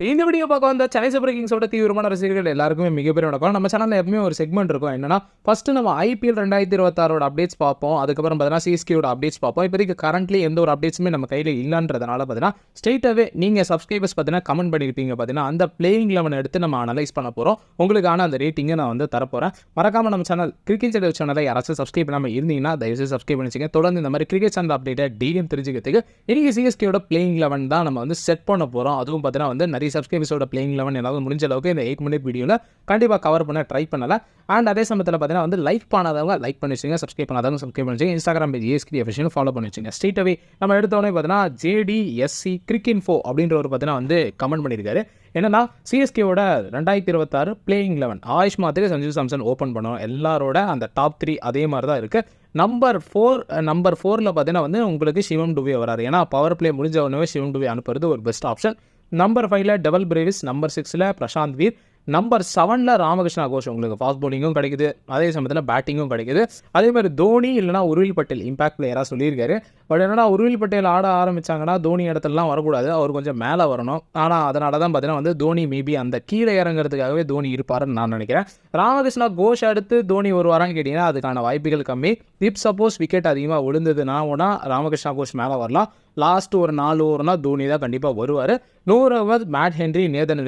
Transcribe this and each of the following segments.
இந்த வீடியோ பார்க்க வந்த சென்னை சூப்பர் கிங்ஸோட தீவிரமான ரசிகர்கள் எல்லாருக்குமே மிகப்பெரிய வணக்கம். நம்ம சேனலில் எப்பவுமே ஒரு செக்மெண்ட் இருக்கும். என்னன்னா ஃபர்ஸ்ட் நம்ம ஐபிஎல் 2026 அப்டேட்ஸ் பார்ப்போம். அதுக்கப்புறம் பார்த்தீங்கன்னா சிஎஸ்கேயோட அப்டேட்ஸ் பார்ப்போம். இப்போதைக்கு கரண்ட்லி எந்த ஒரு அப்டேட்ஸுமே நம்ம கையில் இல்லைன்றதுனால பார்த்தீங்கன்னா ஸ்ட்ரெயிட்டாகவே நீங்கள் சப்ஸ்கிரைபர்ஸ் பார்த்தீங்கன்னா கமெண்ட் பண்ணியிருப்பீங்க. பார்த்தீங்கன்னா அந்த பிளேயிங் 11 எடுத்து நம்ம அனலைஸ் பண்ண போகிறோம். உங்களுக்கான அந்த ரேட்டிங்கை நான் வந்து தரப்போகிறேன். மறக்காமல் நம்ம சேனல் கிரிக்கெட் சேனல் சேனலை யாராச்சும் சப்ஸ்கிரைப் பண்ணாமல் இருந்தீங்கன்னா தயவுசெய்து சப்ஸ்கிரைப் பண்ணிச்சுங்க. தொடர்ந்து இந்த மாதிரி கிரிக்கெட் சேனல் அப்டேட்டை டெய்லியும் தெரிஞ்சுக்கிறதுக்கு இன்னைக்கு சிஎஸ்கேயோட பிளேயிங் 11 தான் நம்ம வந்து செட் பண்ண போகிறோம். அதுவும் பார்த்தீங்கன்னா வந்து நிறைய சப்ஸ்கிரைபர்ஸோட பிளேயிங் 11 ஏதாவது முடிஞ்ச அளவுக்கு இந்த 8 மினிட் வீடியோவில் கண்டிப்பாக கவர் பண்ண ட்ரை பண்ணல. அண்ட் அதே சமயத்தில் பார்த்தீங்கன்னா வந்து லைக் பண்ணாதவங்க லைக் பண்ணி வச்சுங்க, சப்ஸ்கிரைப் பண்ணாதவங்க சப்ஸ்கிரைப் பண்ணி வச்சுங்க, இன்ஸ்டாகிராம் பேஜ் ஏஎஸ்கிரி அஃபிஷியல் ஃபாலோ பண்ணி வச்சுங்க. ஸ்ட்ரெயிட்டாகவே நம்ம எடுத்தோடனே பார்த்தீங்கன்னா JDSC கிரிக்கின்ஃபோ அப்படின்ற ஒரு பார்த்தீங்கன்னா வந்து கமெண்ட் பண்ணியிருக்காரு. என்னன்னா சிஎஸ்கேவோட 2026 பிளேயிங் 11 ஆயுஷ் மாத்திரை, சஞ்சு சாம்சன் ஓப்பன் பண்ணோம். எல்லாரோட அந்த டாப் 3 அதே மாதிரி தான் இருக்குது. நம்பர் 4ல் பார்த்தீங்கன்னா வந்து உங்களுக்கு சிவம் டுபே வராரு. ஏன்னா பவர் பிளே முடிஞ்ச உடனே சிவம் டுபே அனுப்புறது ஒரு பெஸ்ட் ஆப்ஷன். நம்பர் 5ல் டெவல் பிரேவிஸ், நம்பர் 6ல் பிரசாந்த் வீர், நம்பர் 7ல் ராமகிருஷ்ணா கோஷ். உங்களுக்கு ஃபாஸ்ட் பவுலிங்கும் கிடைக்குது, அதே சமயத்தில் பேட்டிங்கும் கிடைக்குது. அதே மாதிரி தோனி இல்லைனா உருவில் பட்டேல் இம்பாக்ட் பிளேயராக சொல்லியிருக்காரு. பட் என்னன்னா உருவில் பட்டேல் ஆட ஆரம்பிச்சாங்கன்னா தோனி இடத்துலலாம் வரக்கூடாது, அவர் கொஞ்சம் மேலே வரணும். ஆனால் அதனால தான் பார்த்தீங்கன்னா வந்து தோனி மேபி அந்த கீழே இறங்குறதுக்காகவே தோனி இருப்பாருன்னு நான் நினைக்கிறேன். ராமகிருஷ்ணா கோஷ் அடுத்து தோனி வருவாரான்னு கேட்டிங்கன்னா அதுக்கான வாய்ப்புகள் கம்மி. இப் சப்போஸ் விக்கெட் அதிகமாக விழுந்ததுன்னா ஒன்றா ராமகிருஷ்ணா கோஷ் மேலே வரலாம். லாஸ்ட் ஒரு 4 ஓவர்னா தோனி தான் கண்டிப்பாக வருவார். 100 over mat Henry, Nathan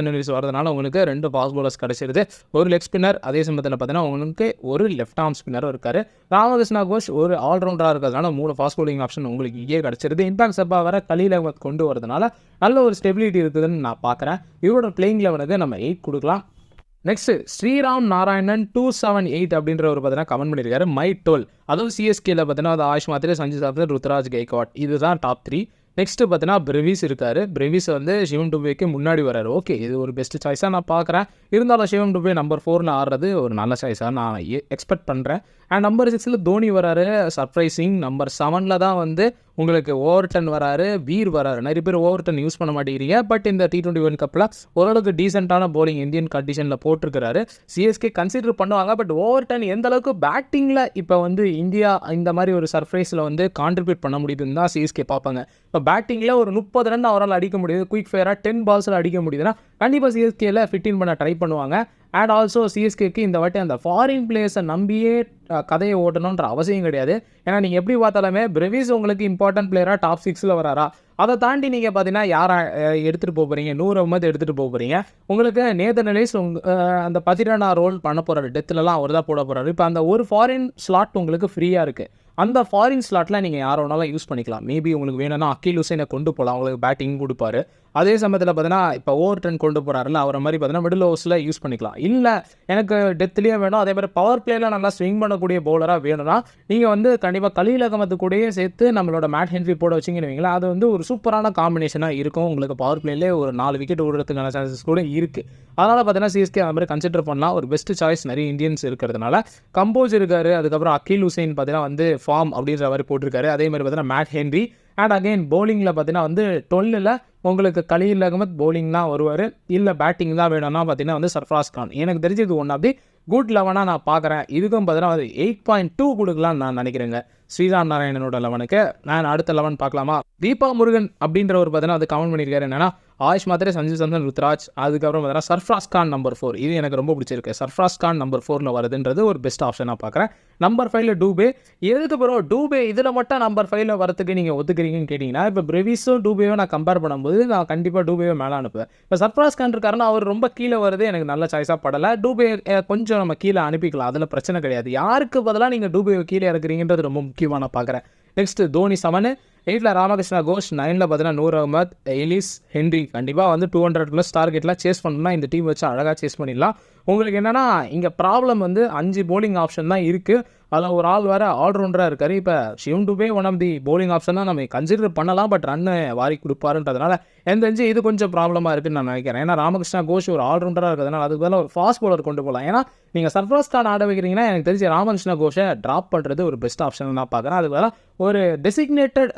Henry's வரதுனால உங்களுக்கு 2 ஃபாஸ்ட் பவுலர்ஸ் கிடச்சிருது, ஒரு லெக் ஸ்பின்னர், அதே சமயத்தில் பார்த்தீங்கன்னா உங்களுக்கு ஒரு லெஃப்ட் ஆர்ம் ஸ்பின்னரும் இருக்கார். ராமகிருஷ்ணா கோஷ் ஒரு ஆல்ரவுண்டராக இருக்கிறதுனால 3 ஃபாஸ்ட் பவுலிங் ஆப்ஷன் உங்களுக்கு இங்கே கிடச்சிருது. இம்பாக்ட் சப்பா வர கலீல் அஹ்மத் கொண்டு வரதுனால நல்ல ஒரு ஸ்டெபிலிட்டி இருக்குதுன்னு நான் பார்க்குறேன். இவரோட பிளேயிங் 11க்கு நம்ம 8 கொடுக்கலாம். நெக்ஸ்ட் ஸ்ரீராம் நாராயணன் 278 அப்படின்ற ஒரு பார்த்தீங்கன்னா கமெண்ட் பண்ணியிருக்காரு. மை 12 அதுவும் சிஎஸ்கேல பார்த்தீங்கன்னா அது ஆயுஷ் மாத்திரை, சஞ்சு சாம்சன், ருத்ராஜ் கெய்க்வாட் இதுதான் டாப் 3. நெக்ஸ்ட் பார்த்தீங்கன்னா பிரவிஸ் இருக்காரு. பிரவிஸ் வந்து சிவம் டுபேக்கு முன்னாடி வராரு. ஓகே, இது ஒரு பெஸ்ட் சாய்ஸாக நான் பார்க்குறேன். இருந்தாலும் சிவம் டுபே நம்பர் 4ல் ஆடுறது ஒரு நல்ல சாய்ஸாக நான் எக்ஸ்பெக்ட் பண்ணுறேன். அண்ட் நம்பர் 6ல் தோனி வராரு, சர்ப்ரைசிங். நம்பர் 7ல் தான் வந்து உங்களுக்கு ஓவர்டன் வராரு, வீர் வராரு. நிறைய பேர் ஓவர்டன் யூஸ் பண்ண மாட்டேங்கிறீங்க. பட் இந்த T20 வேர்ல்ட் கப்பில் ஓரளவுக்கு டீசெண்டான போலிங் இந்தியன் கண்டிஷனில் போட்டிருக்கிறாரு. சிஎஸ்கே கன்சிடர் பண்ணுவாங்க. பட் ஓவர்டன் எந்த அளவுக்கு பேட்டிங்கில் இப்போ வந்து இந்தியா இந்த மாதிரி ஒரு சர்ப்ரைஸில் வந்து கான்ட்ரிபியூட் பண்ண முடியுதுன்னு தான் சிஎஸ்கே பார்ப்பாங்க. இப்போ பேட்டிங்கில் ஒரு 30 ரன் அவரால் அடிக்க முடியுது, குயிக் ஃபயராக 10 பால்ஸில் அடிக்க முடியுதுன்னா கண்டிப்பாக சிஎஸ்கேல ஃபிட்டின் பண்ண ட்ரை பண்ணுவாங்க. அண்ட் ஆல்சோ சிஎஸ்கேக்கு இந்த வாட்டி அந்த ஃபாரின் பிளேயர்ஸை நம்பியே கதையை ஓட்டணுன்ற அவசியம் கிடையாது. ஏன்னா நீங்கள் எப்படி பார்த்தாலுமே பிரவிஸ் உங்களுக்கு இம்பார்ட்டன்ட் பிளேயராக டாப் 6ல் வராரா, அதை தாண்டி நீங்கள் பார்த்தீங்கன்னா யாரை எடுத்துகிட்டு போக போகிறீங்க, 100 அஹ்மத் எடுத்துகிட்டு போக போகிறீங்க. உங்களுக்கு நேத்தன் ஹென்ரிஸ் அந்த 13 ரோல் பண்ண போகிறாரு, டெத்துலலாம் அவர் தான் போட போகிறாரு. இப்போ அந்த ஒரு ஃபாரின் ஸ்லாட் உங்களுக்கு ஃப்ரீயாக இருக்குது. அந்த ஃபாரின் ஸ்லாட்டில் நீங்கள் யாரை வேணாலும் யூஸ் பண்ணிக்கலாம். மேபி உங்களுக்கு வேணும்னா அக்கீல் ஹுசைனை கொண்டு போகலாம், உங்களுக்கு பேட்டிங் கொடுப்பாரு. அதே சமயத்தில் பார்த்தீங்கன்னா இப்போ ஓவர்டன் கொண்டு போகிறாருல அவரை மாதிரி பார்த்தீங்கன்னா மிடில் ஓவர்ஸில் யூஸ் பண்ணிக்கலாம். இல்லை எனக்கு டெத்லேயே வேணும், அதே மாதிரி பவர் பிளேயில் நல்லா ஸ்விங் பண்ணக்கூடிய பவுலராக வேணும்னா நீங்கள் வந்து கண்டிப்பாக கலீல் அஹ்மத் கூடயே சேர்த்து நம்மளோட மேட் ஹென்ரி போட வச்சிங்கன்னு வைங்களா, அது வந்து ஒரு சூப்பரான காம்பினேஷனாக இருக்கும். உங்களுக்கு பவர் பிளேலே ஒரு 4 விக்கெட் விடுறதுக்கான சான்சஸ் கூட இருக்குது. அதனால் பார்த்தீங்கன்னா சிஎஸ்கே அது மாதிரி கன்சிடர் பண்ணலாம். ஒரு பெஸ்ட் சாய்ஸ் நிறைய இந்தியன்ஸ் இருக்கிறதுனால. கம்போஸ் இருக்காரு, அதுக்கப்புறம் அக்கீல் ஹுசைன் பார்த்தீங்கன்னா வந்து ஃபார்ம் அப்படின்ற மாதிரி போட்டிருக்காரு. அதே மாதிரி பார்த்தீங்கன்னா மேட் ஹென்ரி. அண்ட் அகெயின் பவுலிங்கில் பார்த்தீங்கன்னா வந்து 12ல் உங்களுக்கு கலீல் அஹ்மத் பவுலிங் தான் வருவார். இல்லை பேட்டிங் தான் வேணும்னா பார்த்தீங்கன்னா வந்து சர்ஃப்ராஸ் கான். எனக்கு தெரிஞ்சது ஒன் ஆஃப் தி குட் 11 நான் பார்க்குறேன். இதுக்கும் பார்த்தீங்கன்னா அது 8.2 கொடுக்கலான்னு நான் நினைக்கிறேங்க ஸ்ரீராம் நாராயணனோட 11க்கு. நான் அடுத்த 11 பார்க்கலாமா? தீபா முருகன் அப்படின்ற ஒரு பார்த்தீங்கன்னா அது கமெண்ட் பண்ணியிருக்காரு. என்னன்னா ஆயுஷ் மாத்திரை, சஞ்சு சாம்சன், ருத்ராஜ், அதுக்கப்புறம் பார்த்தீங்கன்னா சர்ஃப்ராஸ் கான் நம்பர் 4. இது எனக்கு ரொம்ப பிடிச்சிருக்கு. சர்ஃப்ராஸ் கான் நம்பர் 4ல் வருதுன்றது ஒரு பெஸ்ட் ஆப்ஷனாக பார்க்குறேன். நம்பர் 5ல் டூபே. எதுக்கு ப்ரோ டூபே இதில் மட்டும் நம்பர் 5ல் வரத்துக்கு நீங்கள் ஒத்துக்கிறீங்கன்னு கேட்டிங்கன்னா, இப்போ பிரவிஸும் டூபேவும் நான் கம்பேர் பண்ணும்போது நான் கண்டிப்பாக டூபேவை மேலே அனுப்புவேன். இப்போ சர்ஃப்ராஸ் கான் இருக்காருன்னா அவர் ரொம்ப கீழே வருது, எனக்கு நல்ல சாய்ஸாக படலை. டூபே கொஞ்சம் நம்ம கீழே அனுப்பிக்கலாம், அதில் பிரச்சனை கிடையாது. யாருக்கு பதிலாக நீங்கள் டூபேவை கீழே இறக்குறீங்கன்றது ரொம்ப முக்கியமாக நான் பார்க்குறேன். நெக்ஸ்ட் தோனி 7, 8ல் ராமகிருஷ்ணா கோஷ், 9ல் பார்த்தீங்கன்னா 100 அஹ்மத், எலிஸ், ஹென்ரி. கண்டிப்பாக வந்து 200+ டார்கெட்லாம் சேஸ் பண்ணணும்னா இந்த டீம் வச்சு அழகாக சேஸ் பண்ணிடலாம். உங்களுக்கு என்னென்னா இங்கே ப்ராப்ளம் வந்து 5 போலிங் ஆப்ஷன் தான் இருக்குது. அதில் ஒரு ஆள் வேறு ஆல்ரவுண்டராக இருக்கார். இப்போ Shivam Dube one of the bowling option தான் நம்ம கன்சிடர் பண்ணலாம். பட் ரன்னு வாரி கொடுப்பாருன்றதுனால எனக்கு இது கொஞ்சம் ப்ராப்ளமாக இருக்குன்னு நான் நினைக்கிறேன். ஏன்னா ராமகிருஷ்ணா கோஷ் ஒரு ஆல்ரவுண்டராக இருக்கிறதுனால அதுக்கு பதிலாக ஒரு ஃபாஸ்ட் பவுலர் கொண்டு போகலாம். ஏன்னா நீங்கள் சர்ஃப்ராஸ் கான் ஆட வைக்கிறீங்கன்னா எனக்கு தெரிஞ்ச ராமகிருஷ்ணா கோஷை ட்ராப் பண்ணுறது ஒரு பெஸ்ட் ஆப்ஷன் நான் பார்க்குறேன். அதுக்கு பதிலாக ஒரு டெசிக்னேட்டட்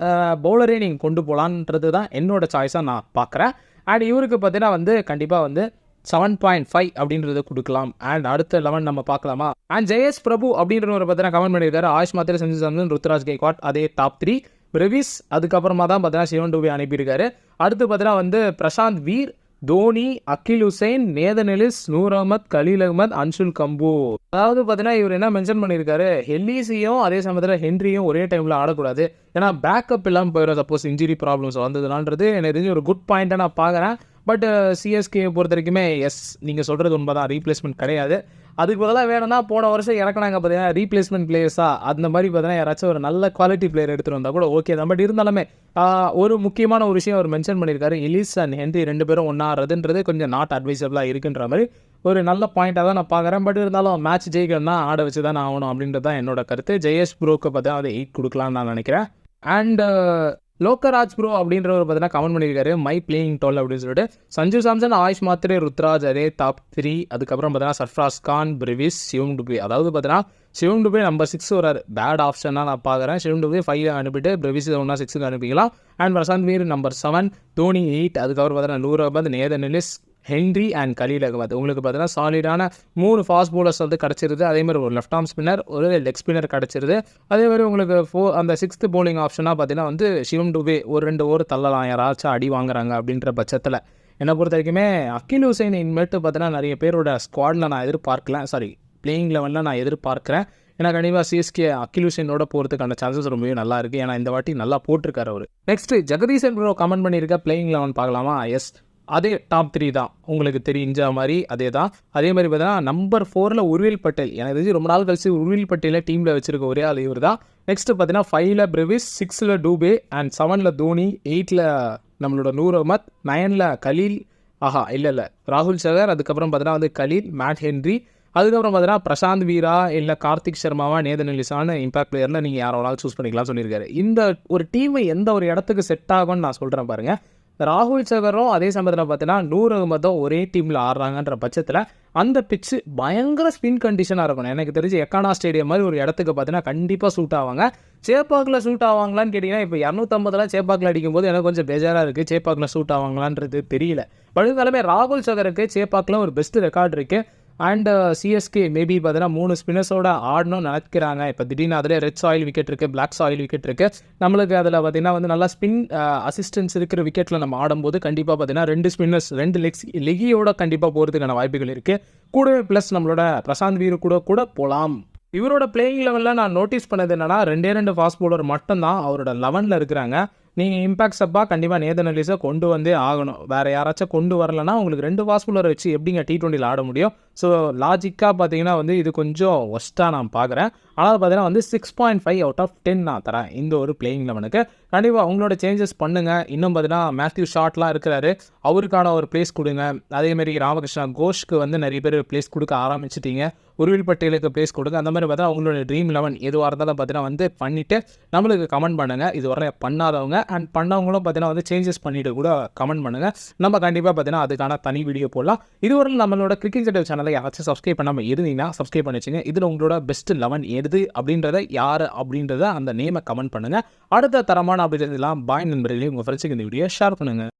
பவுலரே நீங்கள் கொண்டு போகலான்றது தான் என்னோட சாய்ஸாக நான் பார்க்குறேன். அண்ட் இவருக்கு பார்த்தீங்கன்னா வந்து கண்டிப்பாக வந்து 7.5 அப்படின்றது கொடுக்கலாம். அண்ட் அடுத்த 11 நம்ம பார்க்கலாமா? அண்ட் ஜெயஸ் பிரபு அப்படின்ற ஒரு பார்த்தீங்கன்னா கமெண்ட் பண்ணியிருக்காரு. ஆயுஷ் மாத்திரை, சஞ்சு சாம்சன், ருத்ராஜ் கெய்க்வாட் அதே டாப் 3. பிரவிஸ், அதுக்கப்புறமா தான் பார்த்தீங்கன்னா சிவன் டூபே அனுப்பியிருக்காரு. அடுத்து பார்த்தீங்கன்னா வந்து பிரசாந்த் வீர், தோனி, அகில் ஹுசைன், நேதன் எலிஸ், நூர் அகமத், கலீல் அகமத், அன்சுல் கம்பு. அதாவது பார்த்தீங்கன்னா இவர் என்ன மென்ஷன் பண்ணியிருக்காரு, ஹெல்லிஸையும் அதே சமயத்தில் ஹென்ரியும் ஒரே டைமில் ஆடக்கூடாது. ஏன்னா பேக்கப் இல்லாமல் போயிடும் சப்போஸ் இன்ஜுரி ப்ராப்ளம்ஸ் வந்ததுனான்றது எனக்கு தெரிஞ்சு ஒரு குட் பாயிண்ட்டாக நான் பார்க்குறேன். பட் சிஎஸ்கே பொறுத்த வரைக்குமே நீங்கள் சொல்கிறது உண்மை தான், ரீப்ளேஸ்மெண்ட் கிடையாது. அதுக்கு பதிலாக வேணும்னா போன வருஷம் இறக்குனாங்க பார்த்தீங்கன்னா ரீப்ளேஸ்மெண்ட் பிளேயர்ஸாக, அந்த மாதிரி பார்த்தீங்கன்னா யாராச்சும் ஒரு நல்ல குவாலிட்டி பிளேயர் எடுத்துகிட்டு வந்தால் கூட ஓகே தான். பட் இருந்தாலுமே ஒரு முக்கியமான ஒரு விஷயம் அவர் மென்ஷன் பண்ணியிருக்காரு, எலிஸ் அண்ட் ஹென்ரி 2 பேரும் ஒன்றா ஆடுறதுன்றது கொஞ்சம் நாட் அட்வைசபிளாக இருக்குன்ற மாதிரி ஒரு நல்ல பாயிண்ட்டாக தான் நான் பார்க்குறேன். பட் இருந்தாலும் மேட்ச் ஜெயிக்கணும்னா ஆட வச்சு தான் ஆகணும் அப்படின்றது தான் என்னோட கருத்து. ஜெயேஷ் ப்ரோக்கு பார்த்தீங்கன்னா அது 8 கொடுக்கலான்னு நான் நினைக்கிறேன். அண்ட் லோக்கராஜ் ப்ரோ அப்படின்றவர் பார்த்தீங்கன்னா கமெண்ட் பண்ணியிருக்காரு மை பிளேயிங் 12 அப்படின்னு சொல்லிட்டு. Sanju Samson, AYUSH Mhatre, Ruturaj array top 3. அதுக்கப்புறம் பார்த்தீங்கன்னா சர்ஃப்ராஸ் கான், பிரவிஸ், சிவம் டுபே. அதாவது பார்த்தீங்கன்னா சிவம் டுபே நம்பர் 6 வராரு, பேட் ஆப்ஷனாக நான் பார்க்குறேன். சிவம் டுபே 5 அனுப்பிட்டு பிரவிஸ் ஒன்றா 6க்கு அனுப்பிக்கலாம். And Prashant Veer number 7, Dhoni 8. அதுக்கப்புறம் பார்த்தீங்கன்னா Noor Ahmad, Nathan Ellis, Henry and Khaleel Ahmed. உங்களுக்கு பார்த்தீங்கன்னா சாலிடான 3 ஃபாஸ்ட் பவுலர்ஸ் வந்து கிடச்சிருது. அதேமாதிரி ஒரு லெஃப்ட் ஆர்ம் ஸ்பின்னர், ஒரு லெக் ஸ்பின்னர் கிடச்சிருது. அதேமாதிரி உங்களுக்கு அந்த 6th போலிங் ஆப்ஷனாக பார்த்தீங்கன்னா வந்து சிவம் டுபே ஒரு 2 ஓவர் தள்ளலாம் யாராச்சும் அடி வாங்குறாங்க அப்படின்ற பட்சத்தில். என்னை பொறுத்த வரைக்குமே அகில் ஹுசைன் இன்மேட்டு பார்த்தீங்கன்னா நிறைய பேரோட ஸ்குவாடில் நான் எதிர்பார்க்கலாம், பிளேயிங் லெவலில் நான் எதிர்பார்க்குறேன். ஏன்னா கண்டிப்பாக சிஎஸ்கே அகில் ஹுசைனோட போகிறதுக்கான சான்சஸ் ரொம்பவே நல்லா இருக்குது. ஏன்னா இந்த வாட்டி நல்லா போட்டிருக்காரு அவர். நெக்ஸ்ட் ஜெகதீசன் ப்ரோ கமெண்ட் பண்ணியிருக்க பிளேயிங் லெவன் பார்க்கலாமா? எஸ், அதே டாப் 3 தான், உங்களுக்கு தெரிஞ்ச மாதிரி அதே தான். அதே மாதிரி பார்த்தீங்கன்னா நம்பர் 4ல் உர்வில் பட்டேல். எனக்கு தெரிஞ்சு ரொம்ப நாள் கழிச்சு உர்வில் பட்டேலை டீமில் வச்சிருக்க ஒரே ஆள் இவர் தான். நெக்ஸ்ட் பார்த்தீங்கன்னா 5ல் பிரவிஸ், 6ல் டூபே அண்ட் 7ல் தோனி, 8ல் நம்மளோட நூர் அகமத், 9ல் கலீல், இல்லை ராகுல் சகர், அதுக்கப்புறம் பார்த்தீங்கன்னா வந்து கலீல், மேட் ஹென்ரி, அதுக்கப்புறம் பார்த்தீங்கன்னா பிரசாந்த் வீரா இல்லை கார்த்திக் சர்மாவா, நேதன் எலிஸான இம்பாக்ட் பிளேயரில் நீங்கள் யாரோனாலும் சூஸ் பண்ணிக்கலாம் சொல்லியிருக்காரு. இந்த ஒரு டீமை எந்த ஒரு இடத்துக்கு செட் ஆகும்னு நான் சொல்கிறேன் பாருங்கள். ராகுல் சகரும் அதே சமயத்தில் பார்த்தீங்கன்னா நூர் அகமதும் ஒரே டீமில் ஆடுறாங்கன்ற பட்சத்தில் அந்த பிச்சு பயங்கர ஸ்பின் கண்டிஷனாக இருக்கணும். எனக்கு தெரிஞ்சு எக்கானா ஸ்டேடியம் மாதிரி ஒரு இடத்துக்கு பார்த்தீங்கன்னா கண்டிப்பாக சூட் ஆவாங்க. சேப்பாக்கில் சூட் ஆவாங்களான்னு கேட்டிங்கன்னா இப்போ 250 சேப்பாக்கில் அடிக்கும்போது எனக்கு கொஞ்சம் பேஜாராக இருக்குது. சேப்பாக்கில் சூட் ஆவாங்களான்றது தெரியல. பழுங்காலமே ராகுல் சகருக்கு சேப்பாக்கில் ஒரு பெஸ்ட் ரெக்கார்டு இருக்குது. அண்ட் சிஎஸ்கே மேபி பார்த்தீங்கன்னா 3 ஸ்பின்னர்ஸோட ஆடணும்னு நினைக்கிறாங்க. இப்போ திடீர்னு அதில் ரெட் சாயில் விக்கெட் இருக்குது, பிளாக் சாயில் விக்கெட் இருக்குது. நம்மளுக்கு அதில் பார்த்தீங்கன்னா வந்து நல்லா ஸ்பின் அசிஸ்டன்ஸ் இருக்கிற விக்கெட்டில் நம்ம ஆடும்போது கண்டிப்பாக பார்த்தீங்கன்னா 2 ஸ்பின்னர்ஸ் 2 லெகியோட கண்டிப்பாக போகிறதுக்கான வாய்ப்புகள் இருக்குது. கூடவே ப்ளஸ் நம்மளோட பிரசாந்த் வீர் கூட போகலாம். இவரோட பிளேயிங் லெவலில் நான் நோட்டீஸ் பண்ணது என்னன்னா 2 ஃபாஸ்ட் பவுலர் மட்டும்தான் அவரோட 11ல் இருக்கிறாங்க. நீங்கள் இம்பாக்ட் சப்பாக கண்டிப்பாக நேதன் எலிஸை கொண்டு வந்தே ஆகணும். வேறு யாராச்சும் கொண்டு வரலன்னா உங்களுக்கு 2 ஃபாஸ்ட் பவுலர் வச்சு எப்படிங்க T20ல் ஆட முடியும்? ஸோ லாஜிக்காக பார்த்தீங்கன்னா வந்து இது கொஞ்சம் ஒஸ்ட்டாக நான் பார்க்குறேன். ஆனால் பார்த்தீங்கன்னா வந்து 6.5 அவுட் ஆஃப் 10 நான் தரேன் இந்த ஒரு பிளேயிங் லெவனுக்கு. கண்டிப்பாக அவங்களோட சேஞ்சஸ் பண்ணுங்கள். இன்னும் பார்த்தீங்கன்னா மேத்யூ ஷாட்லாம் இருக்கிறாரு, அவருக்கான ஒரு பிளேஸ் கொடுங்க. அதேமாதிரி ராமகிருஷ்ணா கோஷ்க்கு வந்து நிறைய பேர் பிளேஸ் கொடுக்க ஆரம்பிச்சிட்டிங்க. உர்வில் பட்டேலுக்கு பிளேஸ் கொடுங்க. அந்த மாதிரி பார்த்தா அவங்களோட ட்ரீம் 11 எதுவாக இருந்தாலும் பார்த்தீங்கன்னா வந்து பண்ணிவிட்டு நம்மளுக்கு கமெண்ட் பண்ணுங்கள். இது வரை பண்ணாதவங்க அண்ட் பண்ணவங்களும் பார்த்தீங்கன்னா வந்து சேஞ்சஸ் பண்ணிவிட்டு கூட கமெண்ட் பண்ணுங்கள். நம்ம கண்டிப்பாக பார்த்தீங்கன்னா அதுக்கான தனி வீடியோ போடலாம். இதுவரை நம்மளோட கிரிக்கெட் செட்டப் சேனலை யாராச்சும் சப்ஸ்கிரைப் பண்ணாமல் இருந்தீங்கன்னா சப்ஸ்கிரைப் பண்ணி வச்சுங்க. இதில் உங்களோட பெஸ்ட் 11 எது அப்படின்றத யார் அப்படின்றத அந்த நேமை கமெண்ட் பண்ணுங்கள். அடுத்த தரமான அப்படின்றதுலாம் பாய் நண்பர்களே உங்கள் ஃப்ரெண்ட்ஸுக்கு இந்த வீடியோ ஷேர் பண்ணுங்கள்.